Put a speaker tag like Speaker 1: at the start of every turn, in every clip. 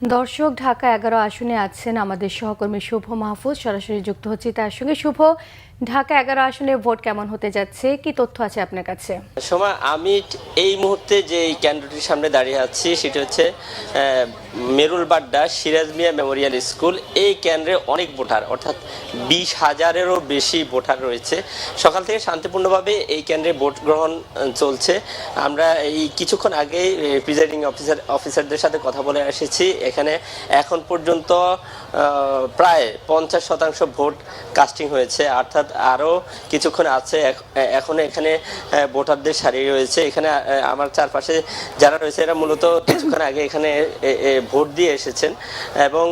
Speaker 1: দর্শক, ঢাকা ১১ আসনে আছেন আমাদের সহকর্মী শুভ মাহফুজ, সরাসরি যুক্ত হচ্ছে তার সঙ্গে। শুভ, ঢাকা ১১ আসনে ভোট কেমন হতে যাচ্ছে, কি তথ্য আছে আপনার কাছে?
Speaker 2: সোমা, আমি এই মুহূর্তে যে কেন্দ্রটির সামনে দাঁড়িয়ে আছি সেটা হচ্ছে মেরুলবাড্ডা সিরাজ মিয়া মেমোরিয়াল স্কুল। এই কেন্দ্রে অনেক ভোটার, অর্থাৎ ২০,০০০-এরও বেশি ভোটার রয়েছে। সকাল থেকে শান্তিপূর্ণভাবে এই কেন্দ্রে ভোট গ্রহণ চলছে। আমরা এই কিছুক্ষণ আগেই প্রিজাইডিং অফিসারদের সাথে কথা বলে এসেছি। এখানে এখন পর্যন্ত প্রায় ৫০% ভোট কাস্টিং হয়েছে, অর্থাৎ আরও কিছুক্ষণ আছে। এখন এখানে ভোটারদের সারি রয়েছে। এখানে আমার চারপাশে যারা রয়েছে এরা মূলত কিছুক্ষণ আগে এখানে ভোট দিয়ে এসেছেন। এবং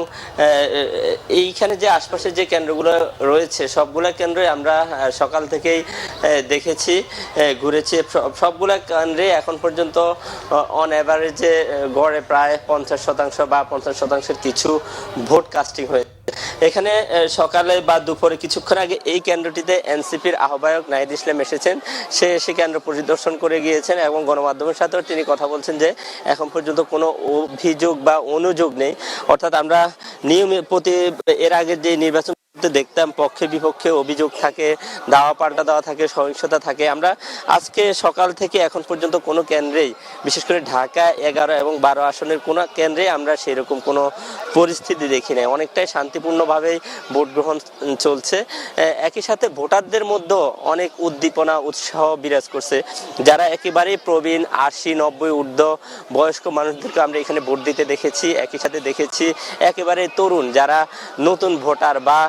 Speaker 2: এইখানে যে আশপাশে যে কেন্দ্রগুলো রয়েছে সবগুলো কেন্দ্রে আমরা সকাল থেকেই দেখেছি, ঘুরেছি। সবগুলো কেন্দ্রে এখন পর্যন্ত অন অ্যাভারেজে গড়ে প্রায় ৫০% বা ৫০%-এর কিছু ভোট কাস্টিং হয়েছে। এখানে সকালে বা দুপুরে কিছুক্ষণ আগে এই কেন্দ্রটিতে এনসিপির আহ্বায়ক নাহিদ ইসলাম এসেছেন। সে এসে কেন্দ্র পরিদর্শন করে গিয়েছেন এবং গণমাধ্যমের সাথেও তিনি কথা বলছেন যে এখন পর্যন্ত কোনো অভিযোগ বা অনুযোগ নেই। অর্থাৎ আমরা এর আগে যে নির্বাচন দেখতাম পক্ষে বিপক্ষে অভিযোগ থাকে, দাওয়া পাল্টা দেওয়া থাকে, সহিংসতা থাকে। আমরা আজকে সকাল থেকে এখন পর্যন্ত কোনো কেন্দ্রেই, বিশেষ করে ঢাকা ১১ এবং ১২ আসনের কোনো কেন্দ্রে আমরা সেরকম কোনো পরিস্থিতি দেখি নাই। অনেকটাই শান্তিপূর্ণভাবেই ভোট গ্রহণ চলছে। একই সাথে ভোটারদের মধ্যেও অনেক উদ্দীপনা, উৎসাহ বিরাজ করছে। যারা একেবারেই প্রবীণ ৮০-৯০ ঊর্ধ্ব বয়স্ক মানুষদেরকে আমরা এখানে ভোট দিতে দেখেছি। একই সাথে দেখেছি একেবারে তরুণ যারা নতুন ভোটার বা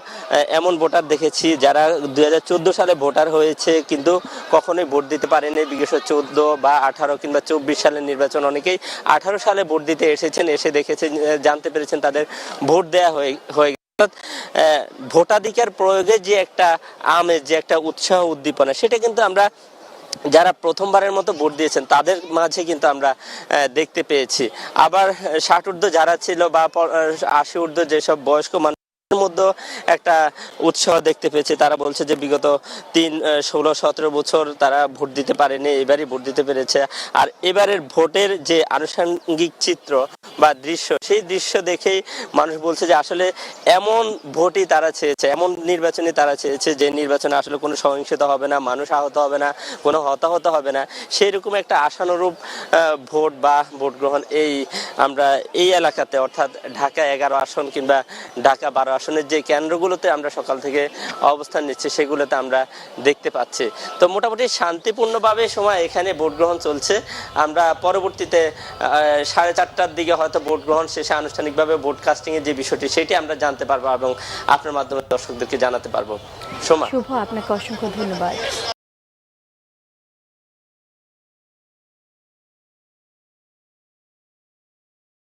Speaker 2: এমন ভোটার দেখেছি যারা ২০১৪ সালে ভোটার হয়েছে কিন্তু কখনোই ভোট দিতে পারেনি। বিগত ১৪ বা ১৮ কিংবা ২৪ সালের নির্বাচন অনেকেই ১৮ সালে ভোট দিতে এসেছেন, এসে দেখেছেন, জানতে পেরেছেন তাদের ভোট দেয়া হয়ে ভোটাধিকার প্রয়োগে যে একটা আমেজ, যে একটা উৎসাহ উদ্দীপনা, সেটা কিন্তু আমরা যারা প্রথমবারের মতো ভোট দিয়েছেন তাদের মাঝে কিন্তু আমরা দেখতে পেয়েছি। আবার ৬০ ঊর্ধ্ব যারা ছিল বা ৮০ ঊর্ধ্ব যেসব বয়স্ক মানুষ মধ্যে একটা উৎসাহ দেখতে পেয়েছে। তারা বলছে যে বিগত ১৬-১৭ বছর তারা ভোট দিতে পারেনি, এবারই ভোট দিতে পেরেছে। আর এবারের ভোটের যে আনুষঙ্গিক চিত্র বা দৃশ্য, সেই দৃশ্য দেখেই মানুষ বলছে যে আসলে এমন ভোটই তারা চেয়েছে, এমন নির্বাচনই তারা চেয়েছে যে নির্বাচনে আসলে কোনো সহিংসতা হবে না, মানুষ আহত হবে না, কোনো হতাহত হবে না। সেই রকম একটা আশানুরূপ ভোট বা ভোট গ্রহণ আমরা এই এলাকাতে, অর্থাৎ ঢাকা ১১ আসন কিংবা ঢাকা ১২ আসনের যে কেন্দ্রগুলোতে আমরা সকাল থেকে অবস্থান নিচ্ছি সেগুলোতে আমরা দেখতে পাচ্ছি। তো মোটামুটি শান্তিপূর্ণভাবে সময় এখানে ভোট গ্রহণ চলছে। আমরা পরবর্তীতে ৪:৩০টার দিকে হয়তো ভোট গ্রহণ শেষে আনুষ্ঠানিকভাবে ভোট কাস্টিং এর যে বিষয়টি সেটি আমরা জানতে পারবো এবং আপনার মাধ্যমে দর্শকদেরকে জানাতে পারবো। সোমা,
Speaker 1: শুভ, আপনাকে অসংখ্য ধন্যবাদ।